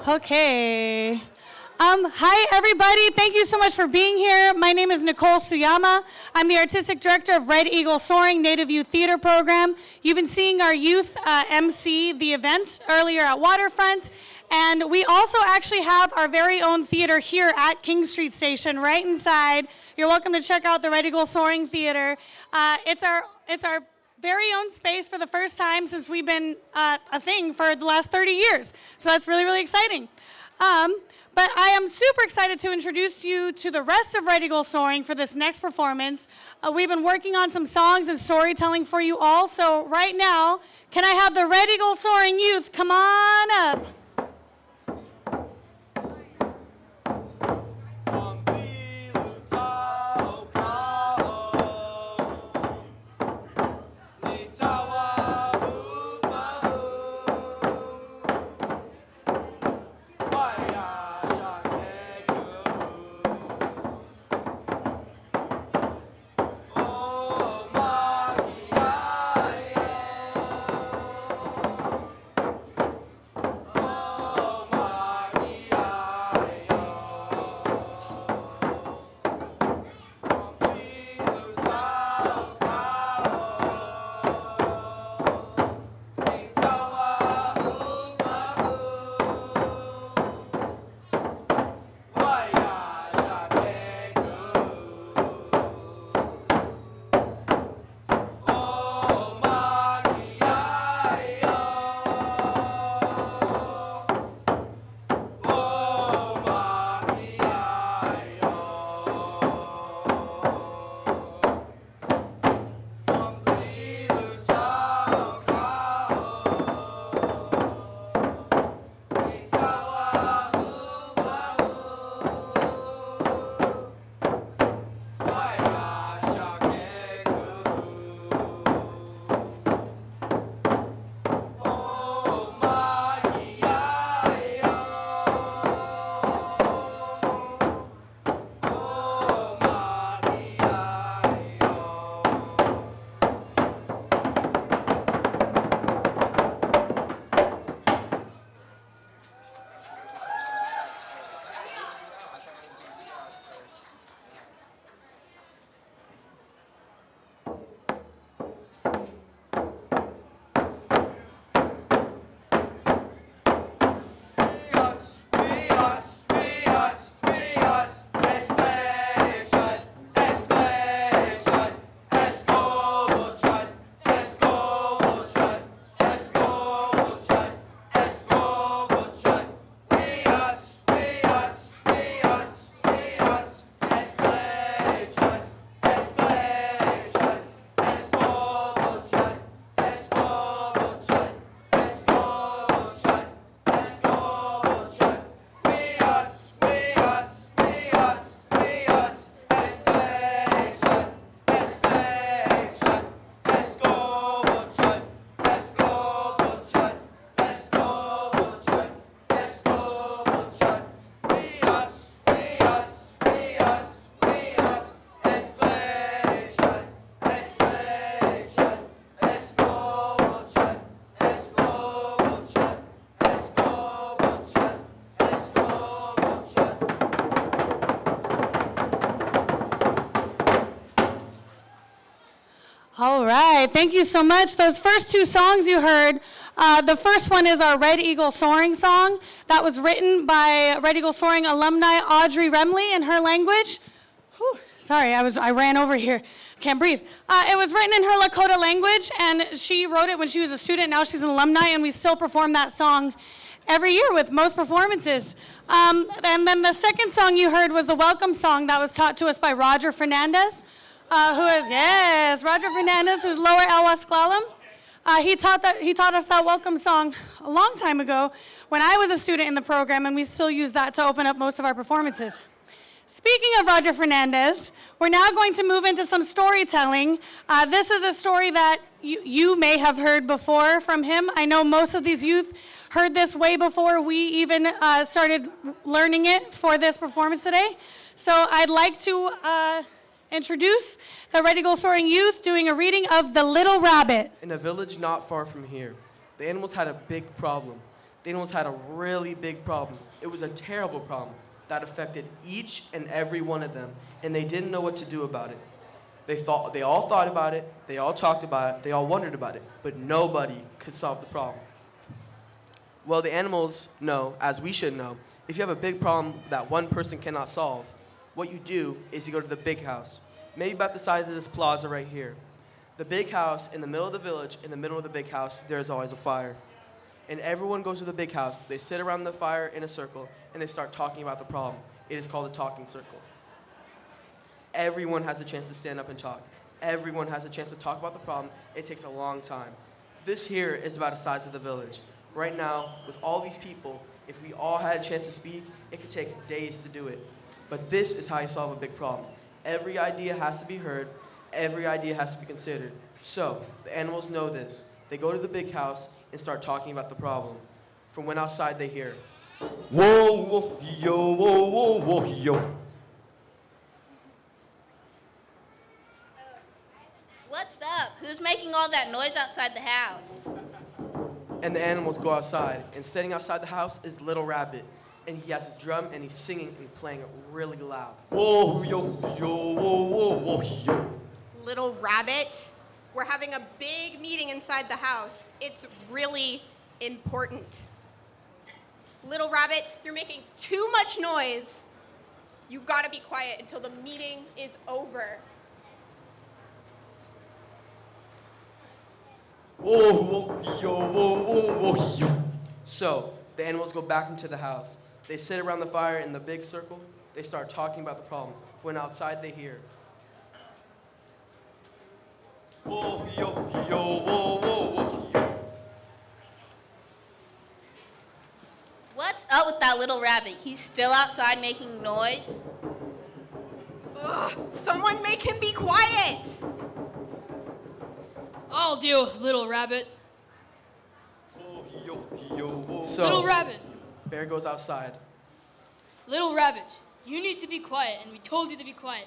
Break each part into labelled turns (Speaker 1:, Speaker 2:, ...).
Speaker 1: Okay. Hi, everybody. Thank you so much for being here. My name is Nicole Sueño. I'm the Artistic Director of Red Eagle Soaring Native Youth Theater Program. You've been seeing our youth MC the event earlier at Waterfront. And we also actually have our very own theater here at King Street Station, right inside. You're welcome to check out the Red Eagle Soaring Theater. It's our very own space for the first time since we've been a thing for the last 30 years. So that's really, really exciting. But I am super excited to introduce you to the rest of Red Eagle Soaring for this next performance. We've been working on some songs and storytelling for you all. So right now, can I have the Red Eagle Soaring youth come on up? All right, thank you so much. Those first two songs you heard, the first one is our Red Eagle Soaring song. That was written by Red Eagle Soaring alumni Audrey Remle in her language. Whew, sorry, I ran over here. Can't breathe. It was written in her Lakota language, and she wrote it when she was a student. Now she's an alumni, and we still perform that song every year with most performances. And then the second song you heard was the welcome song that was taught to us by Roger Fernandez. Roger Fernandez, who's Lower Elwha S'Klallam. He taught us that welcome song a long time ago when I was a student in the program, and we still use that to open up most of our performances. Speaking of Roger Fernandez, we're now going to move into some storytelling. This is a story that you may have heard before from him. I know most of these youth heard this way before we even started learning it for this performance today. So I'd like to introduce the Red Eagle Soaring youth doing a reading of The Little Rabbit.
Speaker 2: In a village not far from here, the animals had a big problem. The animals had a really big problem. It was a terrible problem that affected each and every one of them, and they didn't know what to do about it. They all thought about it, they all talked about it, they all wondered about it, but nobody could solve the problem. Well, the animals know, as we should know, if you have a big problem that one person cannot solve, what you do is you go to the big house, maybe about the size of this plaza right here. The big house in the middle of the village, in the middle of the big house, there's always a fire. And everyone goes to the big house, they sit around the fire in a circle, and they start talking about the problem. It is called a talking circle. Everyone has a chance to stand up and talk. Everyone has a chance to talk about the problem. It takes a long time. This here is about the size of the village. Right now, with all these people, if we all had a chance to speak, it could take days to do it. But this is how you solve a big problem. Every idea has to be heard. Every idea has to be considered. So, the animals know this. They go to the big house and start talking about the problem. From when outside they hear,
Speaker 3: whoa, whoa, yo, whoa, whoa, whoa, yo.
Speaker 4: What's up? Who's making all that noise outside the house?
Speaker 2: and the animals go outside. And standing outside the house is Little Rabbit. And he has his drum and he's singing and playing it really loud.
Speaker 3: Whoa, yo, yo, whoa, whoa, whoa, yo.
Speaker 5: Little Rabbit, we're having a big meeting inside the house. It's really important. Little Rabbit, you're making too much noise. You gotta be quiet until the meeting is over.
Speaker 3: Whoa, whoa, yo, whoa, whoa, whoa, yo.
Speaker 2: So the animals go back into the house. They sit around the fire in the big circle. They start talking about the problem. When outside they hear,
Speaker 3: whoa, yo, yo, whoa, whoa, whoa, yo.
Speaker 4: What's up with that little rabbit? He's still outside making noise?
Speaker 5: Ugh, someone make him be quiet.
Speaker 6: I'll deal with Little Rabbit.
Speaker 3: Whoa, yo, yo, whoa.
Speaker 2: so
Speaker 6: Little Rabbit.
Speaker 2: Bear goes outside.
Speaker 6: Little Rabbit, you need to be quiet, and we told you to be quiet.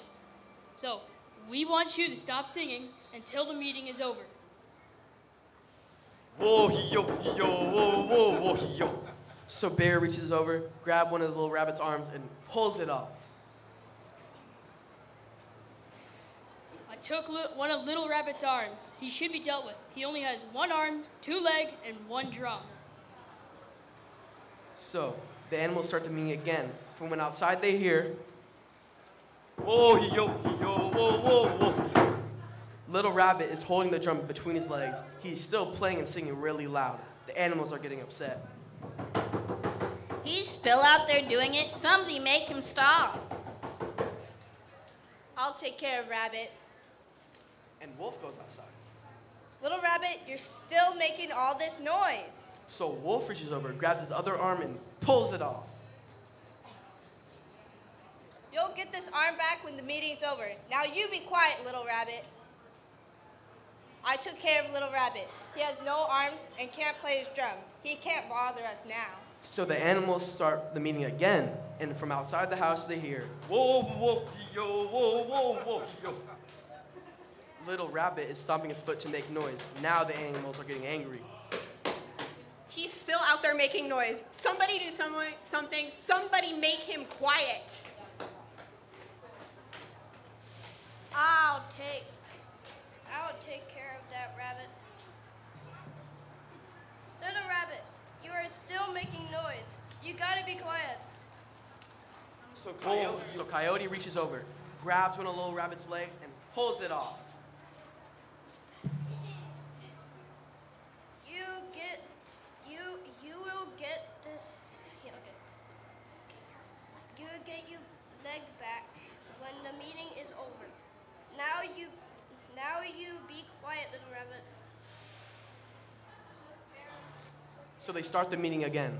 Speaker 6: So, we want you to stop singing until the meeting is over.
Speaker 3: Whoa, yo, yo, whoa, whoa, whoa, yo.
Speaker 2: So Bear reaches over, grabs one of the Little Rabbit's arms and pulls it off.
Speaker 6: I took one of Little Rabbit's arms. He should be dealt with. He only has one arm, two legs, and one drum.
Speaker 2: So the animals start the meeting again. From when outside they hear,
Speaker 3: Whoa, yo, yo, whoa, whoa, whoa.
Speaker 2: Little Rabbit is holding the drum between his legs. He's still playing and singing really loud. The animals are getting upset.
Speaker 4: He's still out there doing it. Somebody make him stop.
Speaker 5: I'll take care of Rabbit.
Speaker 2: And Wolf goes outside.
Speaker 5: Little Rabbit, you're still making all this noise.
Speaker 2: So Wolf reaches over, grabs his other arm and pulls it off.
Speaker 5: You'll get this arm back when the meeting's over. Now you be quiet, Little Rabbit. I took care of Little Rabbit. He has no arms and can't play his drum. He can't bother us now.
Speaker 2: So the animals start the meeting again. And from outside the house they hear,
Speaker 3: Whoa, whoa, yo, whoa, whoa, whoa, yo.
Speaker 2: Little Rabbit is stomping his foot to make noise. Now the animals are getting angry.
Speaker 5: He's still out there making noise. Somebody do something. Somebody make him quiet.
Speaker 7: I'll take care of that rabbit. Little Rabbit, you are still making noise. You gotta be quiet.
Speaker 2: So Coyote reaches over, grabs one of Little Rabbit's legs and pulls it off.
Speaker 7: You will get this. Yeah, okay. You will get your leg back when the meeting is over. Now you be quiet, Little Rabbit.
Speaker 2: So they start the meeting again.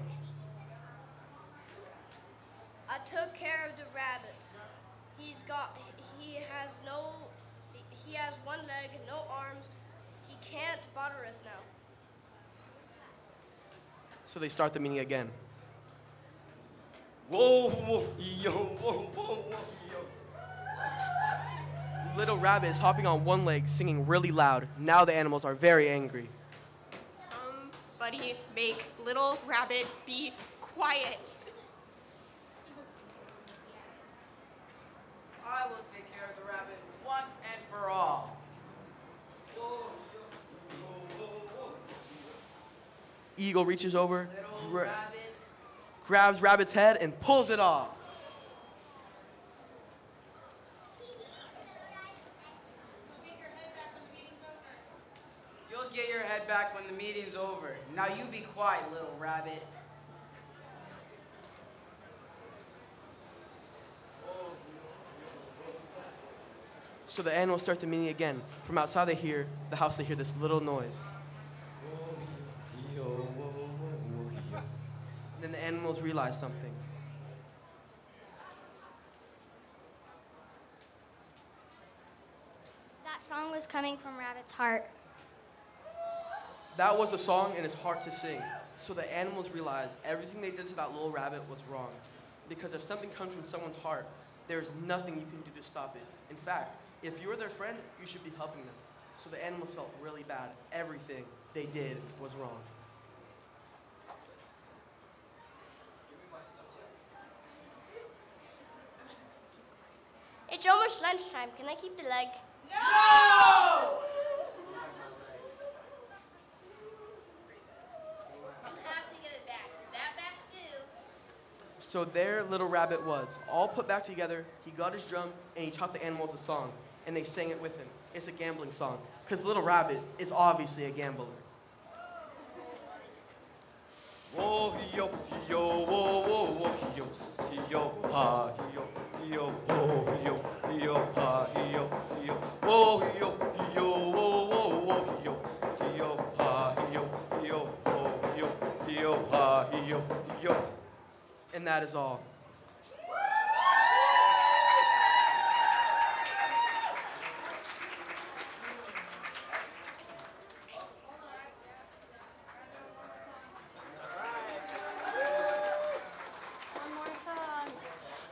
Speaker 7: I took care of the rabbit. He has one leg, no arms. He can't bother us now.
Speaker 2: So they start the meeting again.
Speaker 3: Whoa, whoa, yo, whoa, whoa, whoa, yo.
Speaker 2: Little Rabbit is hopping on one leg, singing really loud. Now the animals are very angry.
Speaker 5: Somebody make Little Rabbit be quiet.
Speaker 8: I will take care of the rabbit once and for all.
Speaker 2: Eagle reaches over,
Speaker 8: Little rabbit.
Speaker 2: grabs Rabbit's head, and pulls it off.
Speaker 8: You'll get your head back when the meeting's over. Now you be quiet, little rabbit.
Speaker 2: So the animals start the meeting again. From outside the house they hear this little noise. Then the animals realize something.
Speaker 9: That song was coming from Rabbit's heart.
Speaker 2: That was a song in his heart to sing. So the animals realized everything they did to that little rabbit was wrong. Because if something comes from someone's heart, there's nothing you can do to stop it. In fact, if you're their friend, you should be helping them. So the animals felt really bad. Everything they did was wrong.
Speaker 7: It's almost lunchtime. Can I keep the leg?
Speaker 8: No!
Speaker 4: You have to get it back. That back too.
Speaker 2: So there Little Rabbit was, all put back together. He got his drum, and he taught the animals a song, and they sang it with him. It's a gambling song, because Little Rabbit is obviously a gambler.
Speaker 3: Whoa, yo, yo, whoa, whoa, whoa, yo, yo, ha, yo, yo, whoa, yo, yo, ha, yo, yo, whoa, yo, yo, whoa, whoa, whoa, yo, yo, ha, yo, yo, whoa, yo, yo, ha, yo, yo.
Speaker 2: And that is all.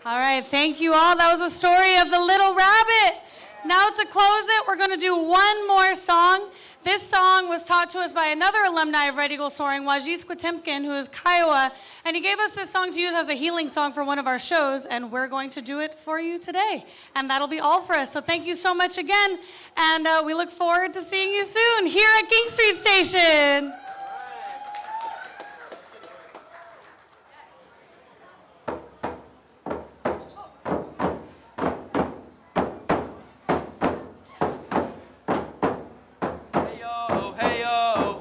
Speaker 1: All right, thank you all. That was a story of the Little Rabbit. Now to close it, we're going to do one more song. This song was taught to us by another alumni of Red Eagle Soaring, Wajis Kwatimkin, who is Kiowa, and he gave us this song to use as a healing song for one of our shows, and we're going to do it for you today. And that'll be all for us. So thank you so much again, and we look forward to seeing you soon here at King Street Station.
Speaker 8: Hey, yo,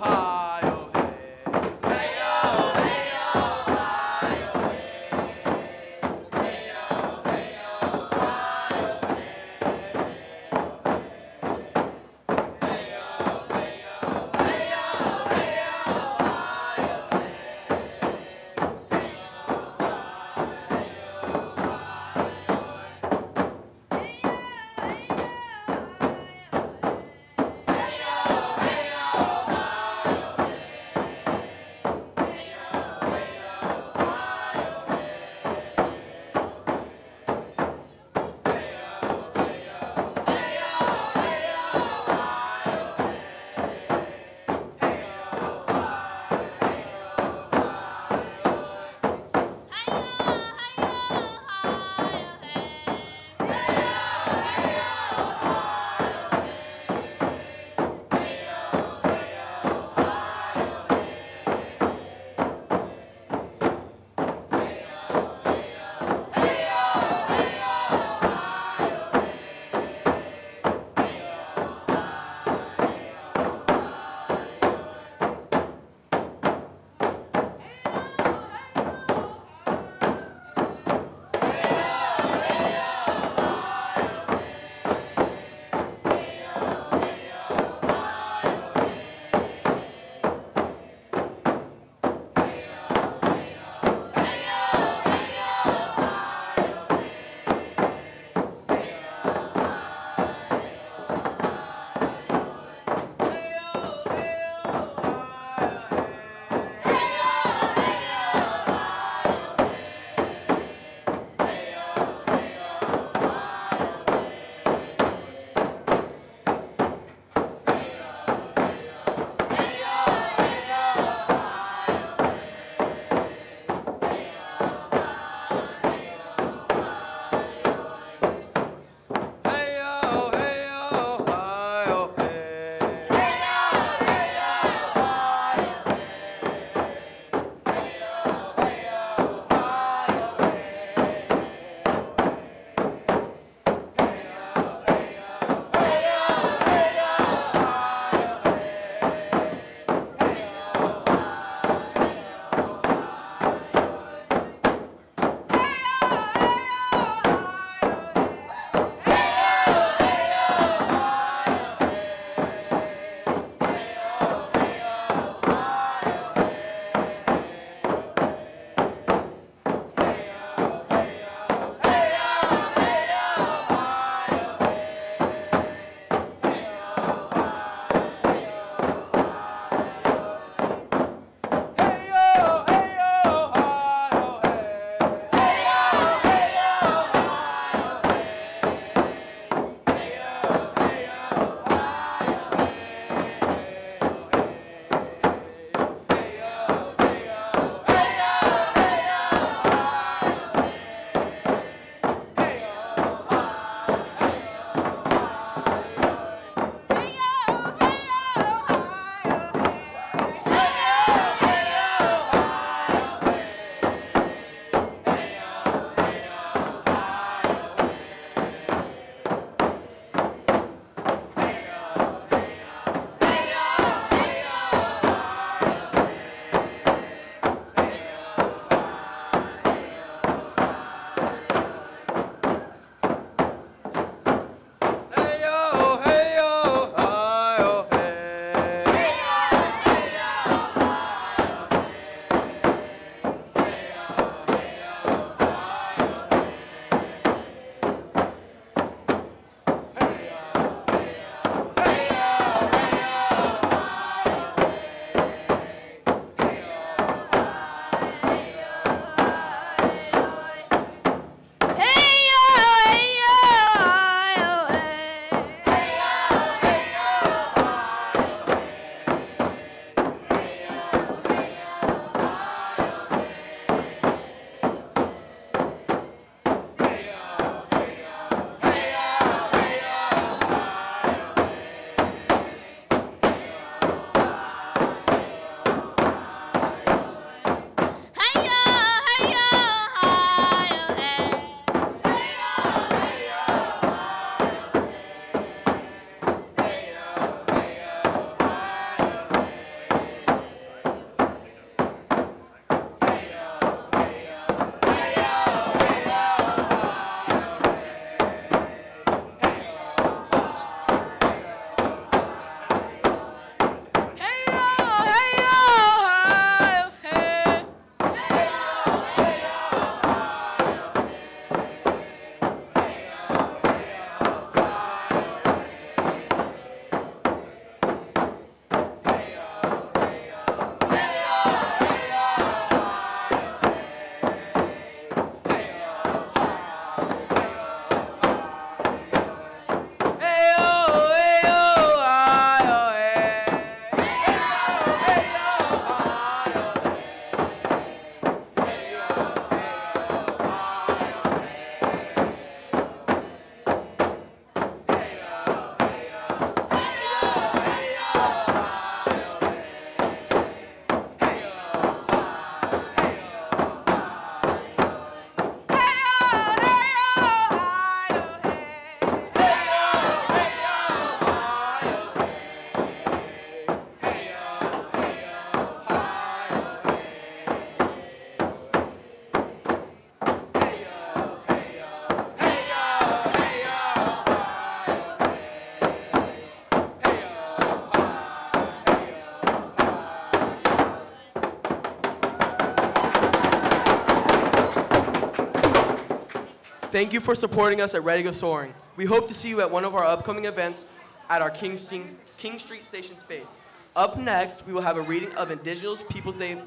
Speaker 2: Thank you for supporting us at Eagle Soaring. We hope to see you at one of our upcoming events at our King Street Station space. Up next, we will have a reading of Indigenous Peoples Day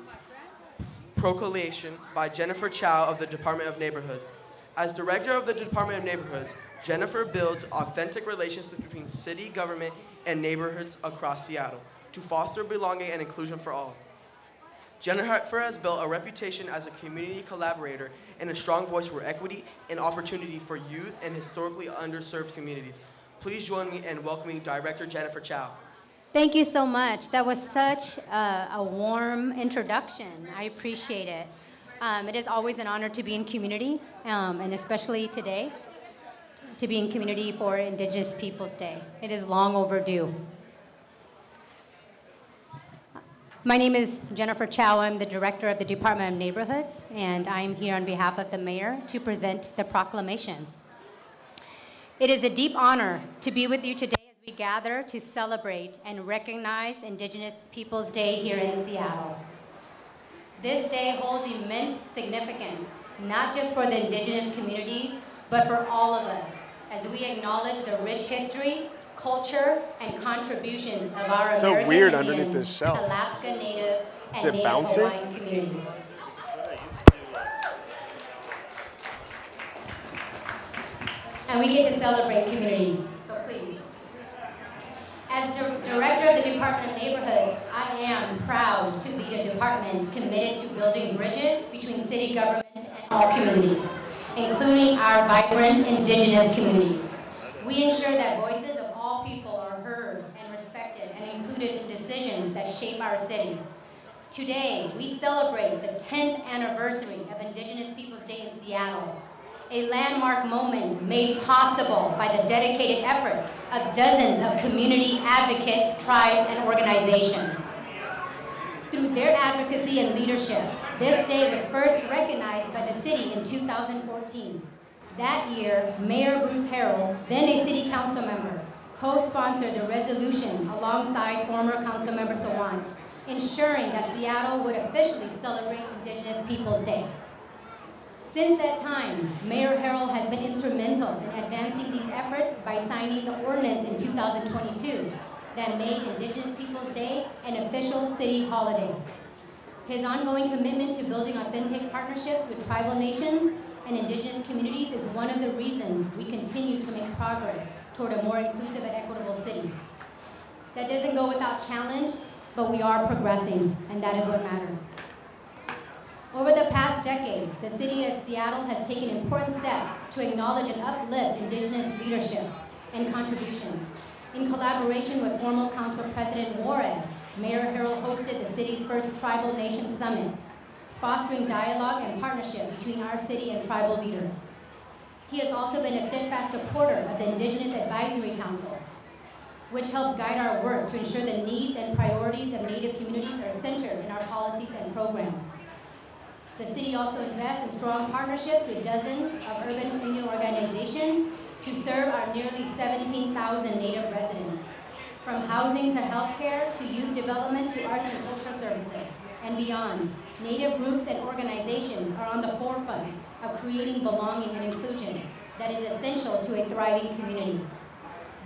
Speaker 2: proclamation by Jennifer Chow of the Department of Neighborhoods. As director of the Department of Neighborhoods, Jennifer builds authentic relationships between city government and neighborhoods across Seattle to foster belonging and inclusion for all. Jennifer has built a reputation as a community collaborator and a strong voice for equity and opportunity for youth and historically underserved communities. Please join me in welcoming Director Jennifer Chow.
Speaker 10: Thank you so much. That was such a warm introduction. I appreciate it. It is always an honor to be in community, and especially today, to be in community for Indigenous Peoples Day. It is long overdue. My name is Jennifer Chow. I'm the director of the Department of Neighborhoods, and I'm here on behalf of the mayor to present the proclamation. It is a deep honor to be with you today as we gather to celebrate and recognize Indigenous Peoples Day here in Seattle. This day holds immense significance, not just for the Indigenous communities, but for all of us, as we acknowledge the rich history, culture, and contributions of our
Speaker 11: so
Speaker 10: American
Speaker 11: weird
Speaker 10: Indian,
Speaker 11: underneath this shelf.
Speaker 10: Alaska Native,
Speaker 11: Is
Speaker 10: and
Speaker 11: it
Speaker 10: Native
Speaker 11: bouncing?
Speaker 10: Hawaiian communities. And we get to celebrate community, so please. As director of the Department of Neighborhoods, I am proud to lead a department committed to building bridges between city government and all communities, including our vibrant Indigenous communities. We ensure that voices of all people are heard and respected and included in decisions that shape our city. Today, we celebrate the 10th anniversary of Indigenous Peoples Day in Seattle, a landmark moment made possible by the dedicated efforts of dozens of community advocates, tribes, and organizations. Through their advocacy and leadership, this day was first recognized by the city in 2014. That year, Mayor Bruce Harrell, then a city council member, co-sponsored the resolution alongside former council member Sawant, ensuring that Seattle would officially celebrate Indigenous Peoples Day. Since that time, Mayor Harrell has been instrumental in advancing these efforts by signing the ordinance in 2022 that made Indigenous Peoples Day an official city holiday. His ongoing commitment to building authentic partnerships with tribal nations and Indigenous communities is one of the reasons we continue to make progress toward a more inclusive and equitable city. That doesn't go without challenge, but we are progressing, and that is what matters. Over the past decade, the city of Seattle has taken important steps to acknowledge and uplift Indigenous leadership and contributions. In collaboration with former Council President Juarez, Mayor Harrell hosted the city's first Tribal Nation Summit, fostering dialogue and partnership between our city and tribal leaders. He has also been a steadfast supporter of the Indigenous Advisory Council, which helps guide our work to ensure the needs and priorities of Native communities are centered in our policies and programs. The city also invests in strong partnerships with dozens of urban Indian organizations to serve our nearly 17,000 Native residents, from housing to healthcare to youth development to arts and cultural services, and beyond. Native groups and organizations are on the forefront of creating belonging and inclusion that is essential to a thriving community.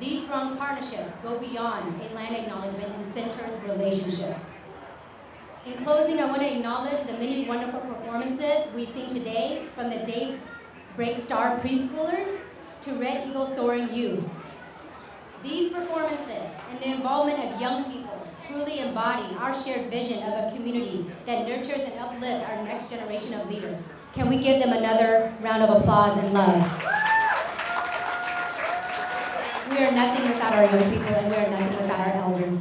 Speaker 10: These strong partnerships go beyond a land acknowledgement and centers relationships. In closing, I want to acknowledge the many wonderful performances we've seen today, from the Daybreak star preschoolers to Red Eagle Soaring youth. These performances and the involvement of young people truly embody our shared vision of a community that nurtures and uplifts our next generation of leaders. Can we give them another round of applause and love? We are nothing without our young people, and we are nothing without our elders.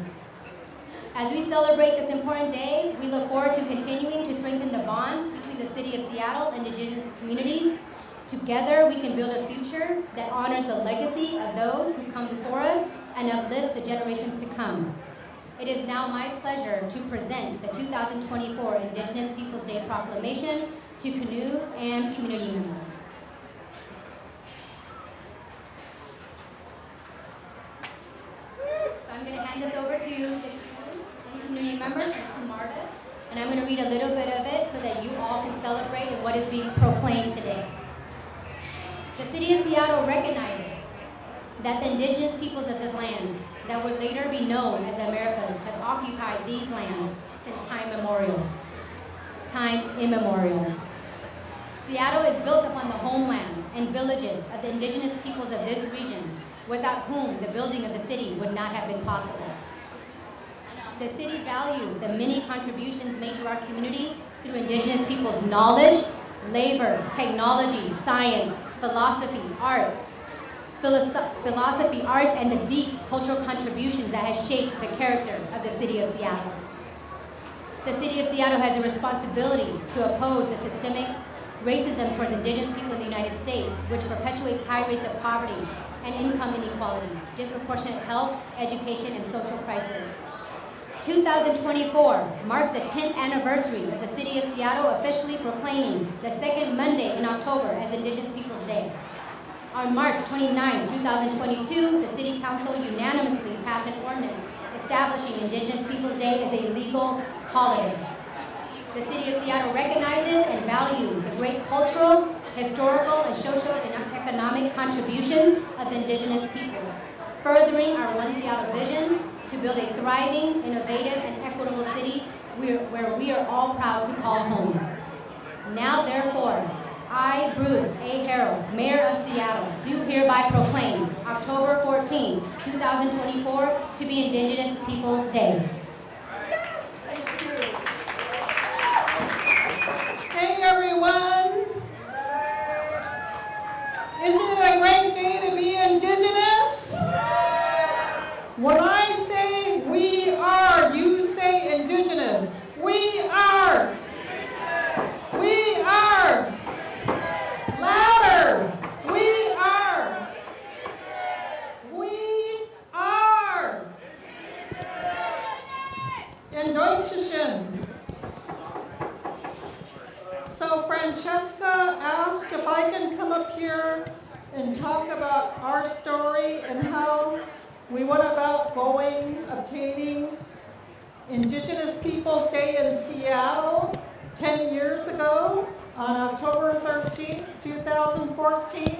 Speaker 10: As we celebrate this important day, we look forward to continuing to strengthen the bonds between the city of Seattle and Indigenous communities. Together, we can build a future that honors the legacy of those who come before us and uplifts the generations to come. It is now my pleasure to present the 2024 Indigenous Peoples Day Proclamation to canoes and community members. So I'm going to hand this over to the community members and to Marva, and I'm going to read a little bit of it so that you all can celebrate what is being proclaimed today. The City of Seattle recognizes that the indigenous peoples of the lands that would later be known as the Americas have occupied these lands since time immemorial. Seattle is built upon the homelands and villages of the indigenous peoples of this region, without whom the building of the city would not have been possible. The city values the many contributions made to our community through indigenous people's knowledge, labor, technology, science, philosophy, arts, and the deep cultural contributions that has shaped the character of the City of Seattle. The City of Seattle has a responsibility to oppose the systemic racism towards indigenous people in the United States, which perpetuates high rates of poverty and income inequality, disproportionate health, education, and social crisis. 2024 marks the 10th anniversary of the City of Seattle officially proclaiming the second Monday in October as Indigenous Peoples Day. On March 29, 2022, the City Council unanimously passed an ordinance establishing Indigenous Peoples Day as a legal holiday. The City of Seattle recognizes and values the great cultural, historical, and social and economic contributions of the indigenous peoples, furthering our One Seattle vision to build a thriving, innovative, and equitable city where we are all proud to call home. Now, therefore, I, Bruce A. Harrell, Mayor of Seattle, do hereby proclaim October 14, 2024 to be Indigenous Peoples Day.
Speaker 11: Hey everyone! Isn't it a great day to be Indigenous? When I say we are, you say Indigenous. We are! We are! Louder! We are! We are! In Deutschen. So Francesca asked if I can come up here and talk about our story and how we went about obtaining Indigenous Peoples Day in Seattle 10 years ago on October 13, 2014.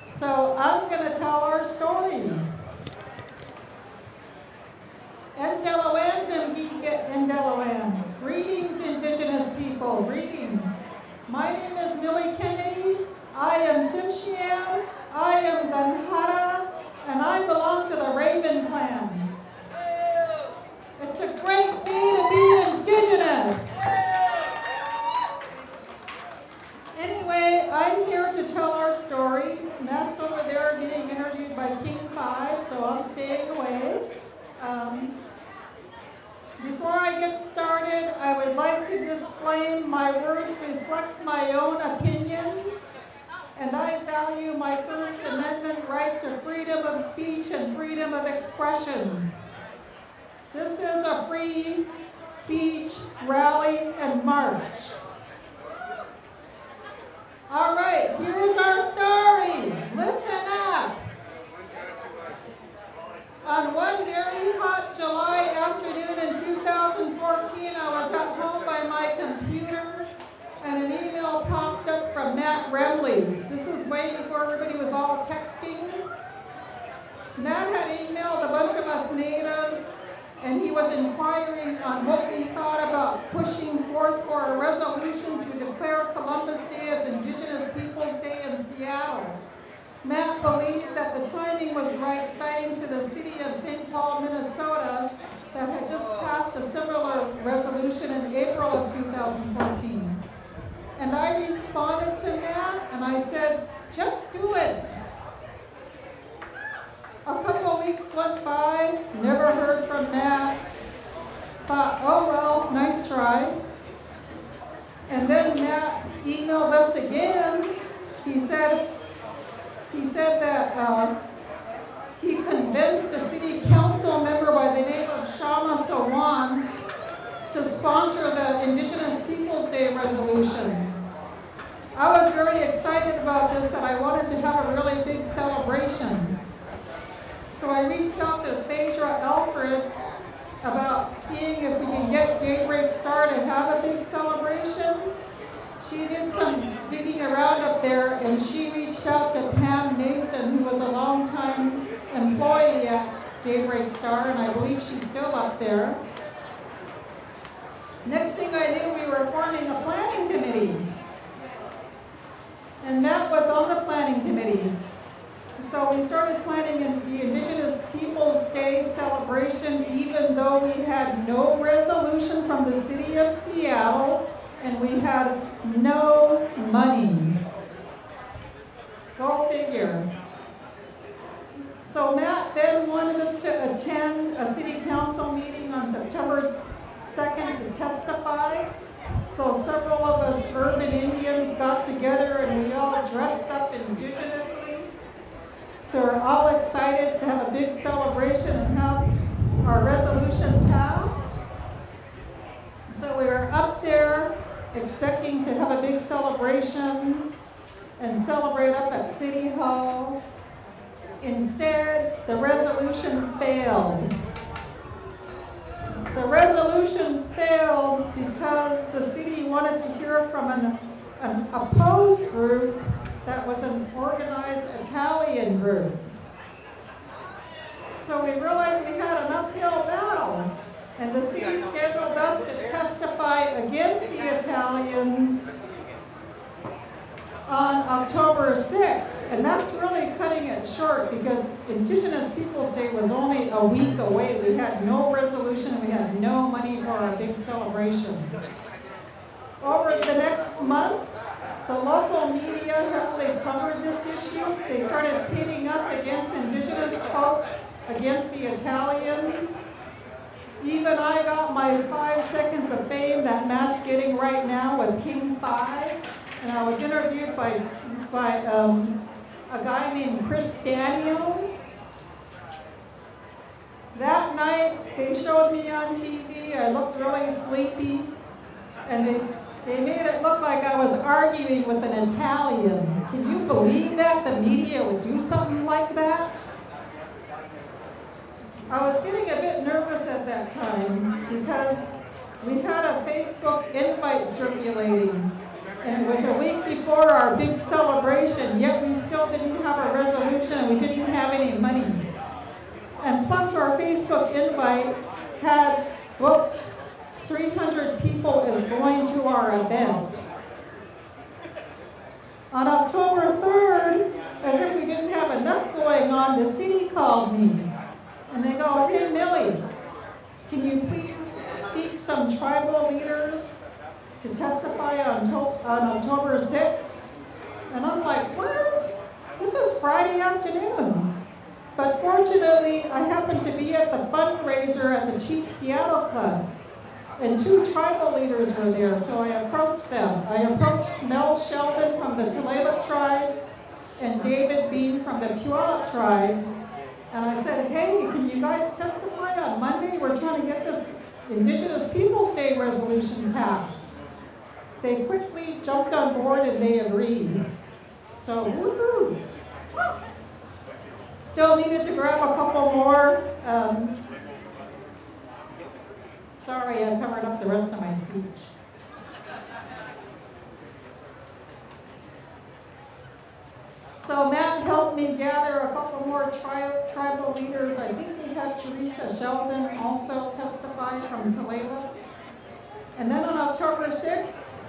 Speaker 11: So I'm going to tell our story. Greetings, Indigenous people, greetings. My name is Millie Kennedy. I am Tsimshian, I am Ganhara, and I belong to the Raven clan. It's a great day to be Indigenous. Anyway, I'm here to tell our story. Matt's over there being interviewed by King 5, so I'm staying away. Before I get started, I would like to disclaim my words reflect my own opinions, and I value my First Amendment right to freedom of speech and freedom of expression. This is a free speech, rally, and march. All right, here's our story. Listen up. On one very hot July afternoon in 2014, I was at home by my computer, and an email popped up from Matt Remle. This is way before everybody was all texting. Matt had emailed a bunch of us natives, and he was inquiring on what we thought about pushing forth for a resolution to declare Columbus Day as Indigenous Peoples Day in Seattle. Matt believed that the timing was right, citing to the city of St. Paul, Minnesota, that had just passed a similar resolution in April of 2014. And I responded to Matt, and I said, just do it. A couple of weeks went by, never heard from Matt. Thought, oh well, nice try. And then Matt emailed us again. He said that he convinced a city council member by the name of Shama Sawant to sponsor the Indigenous Peoples Day resolution. I was very excited about this, and I wanted to have a really big celebration. So I reached out to Phaedra Alfred about seeing if we can get Daybreak Star to have a big celebration. She did some digging around up there, and she reached out to Pam Nason, who was a longtime employee at Daybreak Star, and I believe she's still up there. Next thing I knew, we were forming a planning committee. And Matt was on the planning committee. So we started planning the Indigenous Peoples Day celebration, even though we had no resolution from the city of Seattle, and we had no money. Go figure. So Matt then wanted us to attend a city council meeting on September 2nd to testify. So several of us urban Indians got together and we all dressed up indigenously. So we're all excited to have a big celebration and have our resolution passed. So we were up there expecting to have a big celebration and celebrate up at City Hall. Instead, the resolution failed. The resolution failed because the city wanted to hear from an opposed group that was an organized Italian group. So we realized we had an uphill battle, and the city scheduled us to testify against the Italians on October 6th, and that's really cutting it short because Indigenous Peoples Day was only a week away. We had no resolution, we had no money for our big celebration. Over the next month, the local media heavily covered this issue. They started pitting us against Indigenous folks, against the Italians. Even I got my 5 seconds of fame that Matt's getting right now with King 5. And I was interviewed by a guy named Chris Daniels. That night, they showed me on TV. I looked really sleepy. And they made it look like I was arguing with an Italian. Can you believe that the media would do something like that? I was getting a bit nervous at that time because we had a Facebook invite circulating. And it was a week before our big celebration, yet we still didn't have a resolution and we didn't have any money. And plus our Facebook invite had, whoops, 300 people is going to our event. On October 3rd, as if we didn't have enough going on, the city called me. And they go, hey Millie, can you please seek some tribal leaders to testify on October 6th? And I'm like, what? This is Friday afternoon. But fortunately, I happened to be at the fundraiser at the Chief Seattle Club. And 2 tribal leaders were there, so I approached them. I approached Mel Sheldon from the Tulalip tribes and David Bean from the Puyallup tribes. And I said, hey, can you guys testify on Monday? We're trying to get this Indigenous Peoples Day resolution passed. They quickly jumped on board and they agreed. So, woohoo! Still needed to grab a couple more. Sorry, I covered up the rest of my speech. So Matt helped me gather a couple more tribal leaders. I think we had Teresa Sheldon also testify from Tulalip's. And then on October 6th,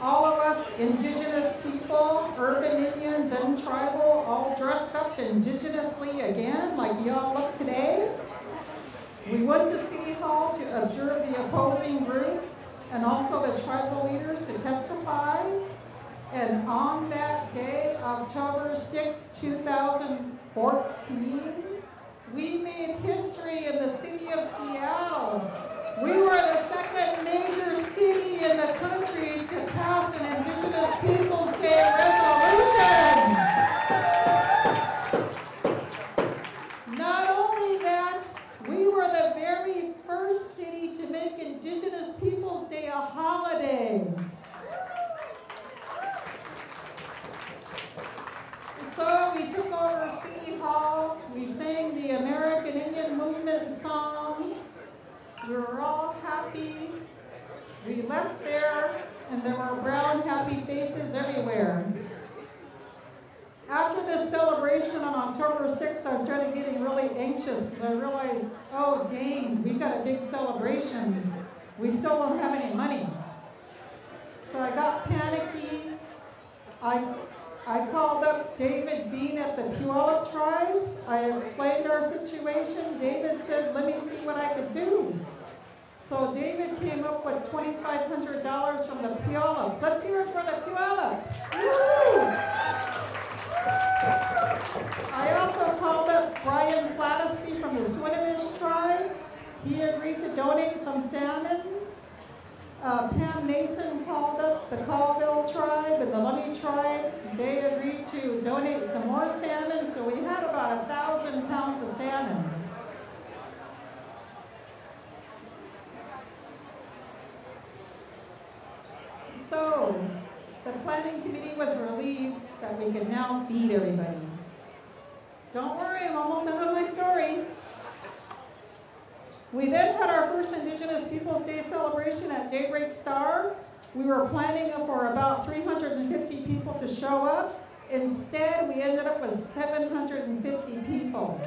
Speaker 11: all of us Indigenous people, urban Indians and tribal, all dressed up indigenously again, like y'all look today. We went to City Hall to observe the opposing group and also the tribal leaders to testify. And on that day, October 6, 2014, we made history in the city of Seattle. We were the second major city in the country to pass an Indigenous Peoples Day resolution. Not only that, we were the very first city to make Indigenous Peoples Day a holiday. So we took over City Hall, we sang the American Indian Movement song, we were all happy. We left there and there were brown, happy faces everywhere. After this celebration on October 6th, I started getting really anxious because I realized, oh dang, we've got a big celebration. We still don't have any money. So I got panicky. I called up David Bean at the Puyallup Tribes. I explained our situation. David said, let me see what I could do. So David came up with $2,500 from the Puyallups. Let's hear it for the Puyallups. Woo! I also called up Brian Flatesky from the Sueño tribe. He agreed to donate some salmon. Pam Mason called up the Colville tribe and the Lummi tribe. They agreed to donate some more salmon, so we had about 1,000 pounds of salmon. So, the planning committee was relieved that we could now feed everybody. Don't worry, I'm almost done with my story. We then had our first Indigenous Peoples Day celebration at Daybreak Star. We were planning for about 350 people to show up. Instead, we ended up with 750 people.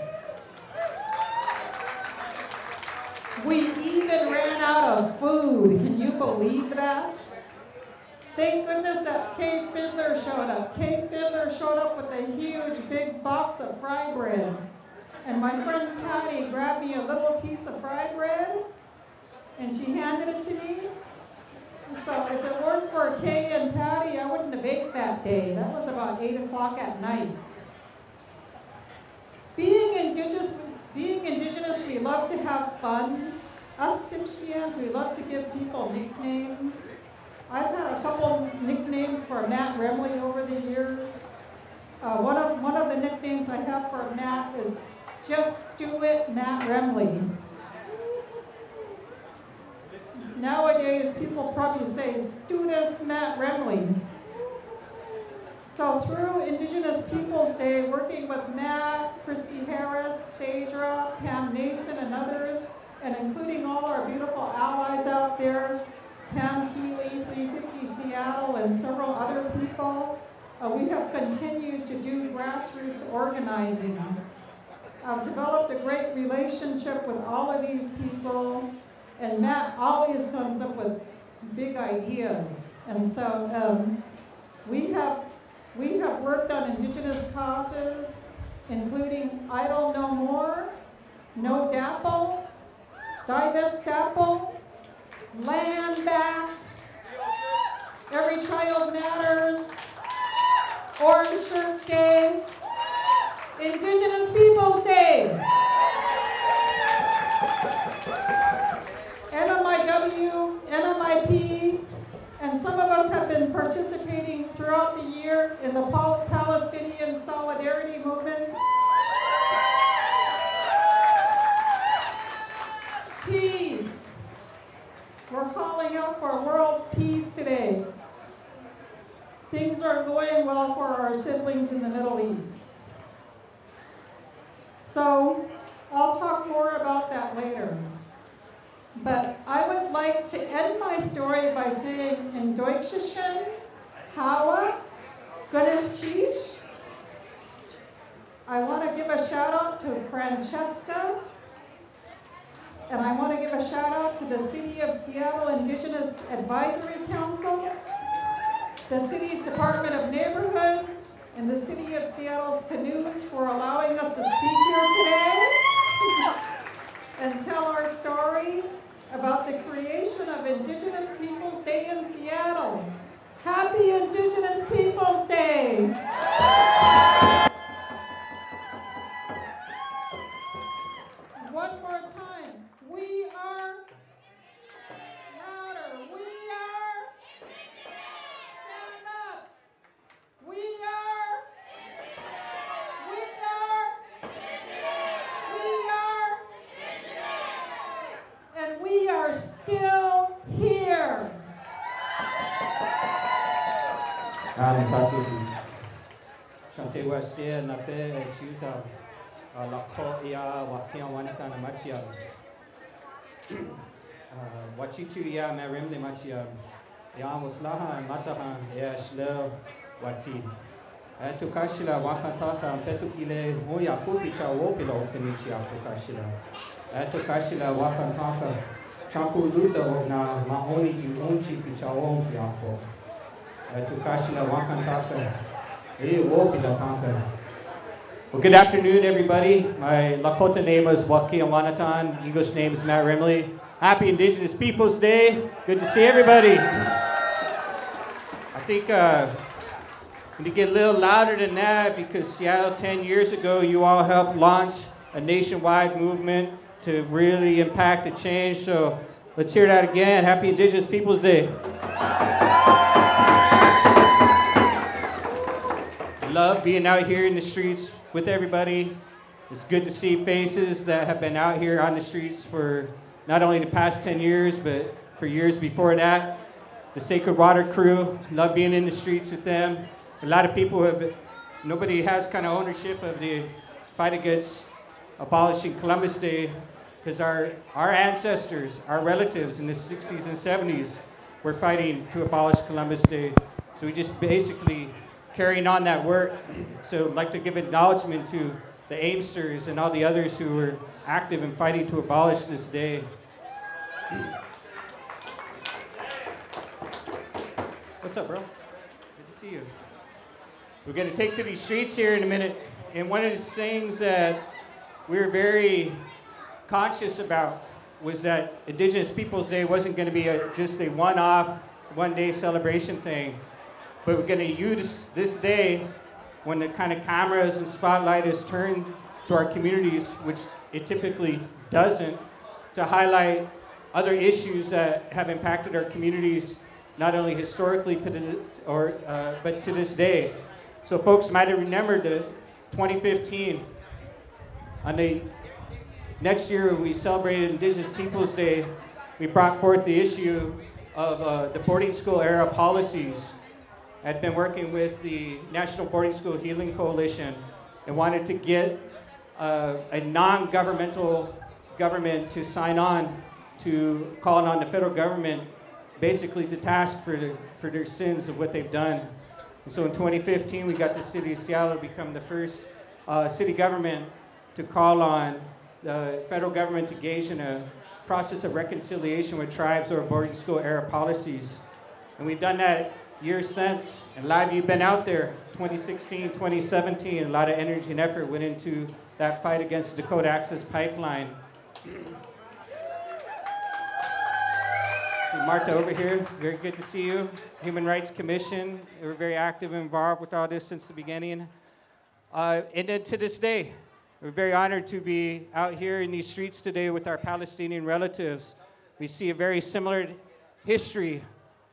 Speaker 11: We even ran out of food. Can you believe that? Thank goodness that Kay Fiddler showed up. Kay Fiddler showed up with a huge big box of fry bread. And my friend Patty grabbed me a little piece of fried bread, and she handed it to me. So if it weren't for Kay and Patty, I wouldn't have baked that day. That was about 8 o'clock at night. Being indigenous, we love to have fun. Us Simpshians, we love to give people nicknames. I've had a couple nicknames for Matt Remle over the years. One of the nicknames I have for Matt is Just Do It, Matt Remle. Nowadays, people probably say, Studus Matt Remle. So through Indigenous Peoples Day, working with Matt, Christy Harris, Phaedra, Pam Nason, and others, and including all our beautiful allies out there, Pam Keeley, 350 Seattle, and several other people, we have continued to do grassroots organizing. I've developed a great relationship with all of these people, and Matt always comes up with big ideas. And so we have worked on Indigenous causes, including Idle No More, No DAPL, Divest DAPL, Land Back, Every Child Matters, Orange Shirt Day, Indigenous Peoples Day, MMIW, MMIP, and some of us have been participating throughout the year in the Palestinian Solidarity Movement. Peace. We're calling out for world peace today. Things aren't going well for our siblings in the Middle East. So I'll talk more about that later. But I would like to end my story by saying in Deutschischen, Hawa, Goodness Chief. I want to give a shout out to Francesca. And I want to give a shout out to the City of Seattle Indigenous Advisory Council, the city's Department of Neighborhood, and the City of Seattle's Canoes for allowing us to speak here today and tell our story about the creation of Indigenous Peoples Day in Seattle. Happy Indigenous Peoples Day! One more time. We are louder. We are stand up. We are and we are still here.
Speaker 12: Chante Westia na pe chusa la ko ya wa kia wanita na machia wachichu ya me Remle machia Ya muslaha mataha ya shlo wati. Tu kashila wakantata petu ile moya kupicha wopila okenichi kashila. Tu kashila wakantata chaku luda na maoni unchi picha wompi apo. Tu kashila wakantata wopila tanka. Well, good afternoon, everybody. My Lakota name is Aiyana. English name is Matt Remle. Happy Indigenous Peoples Day. Good to see everybody. I think we need to get a little louder than that because Seattle 10 years ago, you all helped launch a nationwide movement to really impact the change. So let's hear that again. Happy Indigenous Peoples Day. I love being out here in the streets with everybody. It's good to see faces that have been out here on the streets for not only the past 10 years, but for years before that. The Sacred Water crew, love being in the streets with them. A lot of people nobody has kind of ownership of the fight against abolishing Columbus Day because our ancestors, our relatives in the 60s and 70s were fighting to abolish Columbus Day. So we just basically carrying on that work. So I'd like to give acknowledgement to the Aimsters and all the others who were active in fighting to abolish this day. What's up, bro? Good to see you. We're going to take to these streets here in a minute. And one of the things that we were very conscious about was that Indigenous Peoples Day wasn't going to be just a one-off, one-day celebration thing. But we're going to use this day when the kind of cameras and spotlight is turned to our communities, which it typically doesn't, to highlight other issues that have impacted our communities, not only historically, but to this day. So folks might have remembered the 2015. On the next year, we celebrated Indigenous Peoples Day. We brought forth the issue of the boarding school era policies. I'd been working with the National Boarding School Healing Coalition and wanted to get a non-governmental government to sign on to calling on the federal government basically to task for their sins of what they've done. And so in 2015, we got the city of Seattle to become the first city government to call on the federal government to engage in a process of reconciliation with tribes or boarding school era policies. And we've done that years since, and a lot of you have been out there. 2016, 2017, a lot of energy and effort went into that fight against the Dakota Access Pipeline. Marta over here, very good to see you. Human Rights Commission, they were very active and involved with all this since the beginning. And then to this day, we're very honored to be out here in these streets today with our Palestinian relatives. We see a very similar history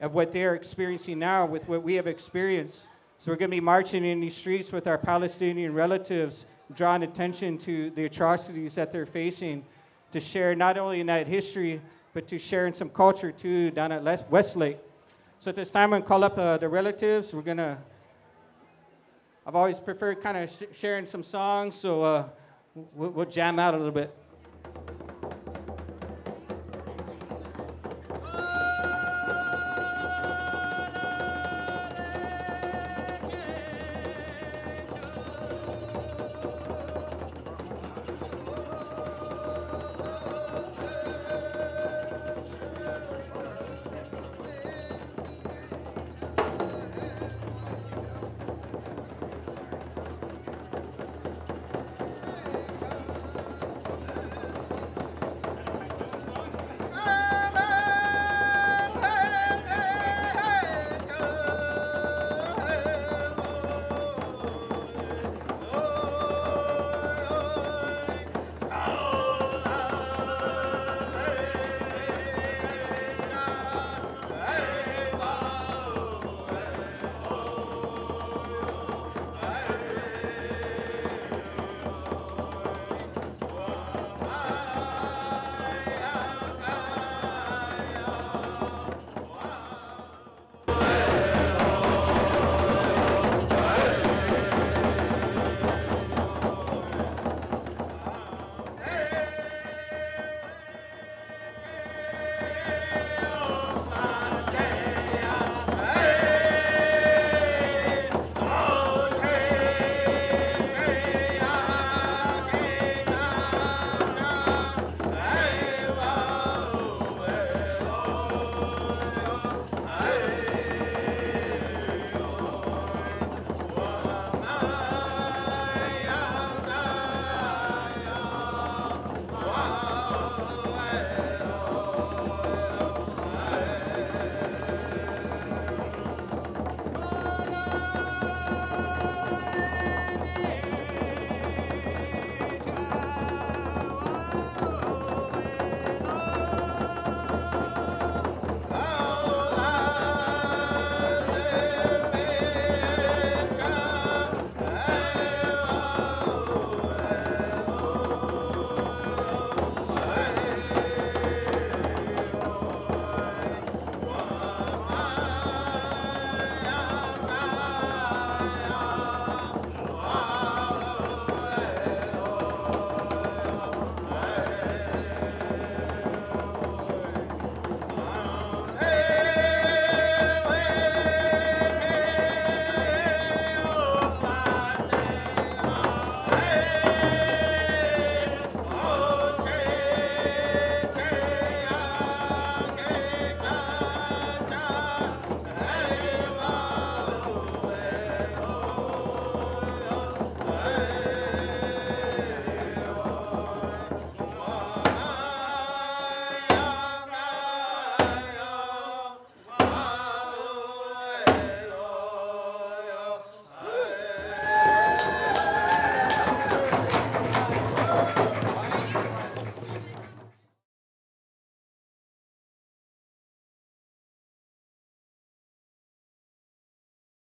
Speaker 12: of what they are experiencing now with what we have experienced. So we're going to be marching in these streets with our Palestinian relatives, drawing attention to the atrocities that they're facing, to share not only in that history, but to share in some culture too down at Westlake. So at this time, I'm going to call up the relatives. I've always preferred kind of sharing some songs, so we'll jam out a little bit.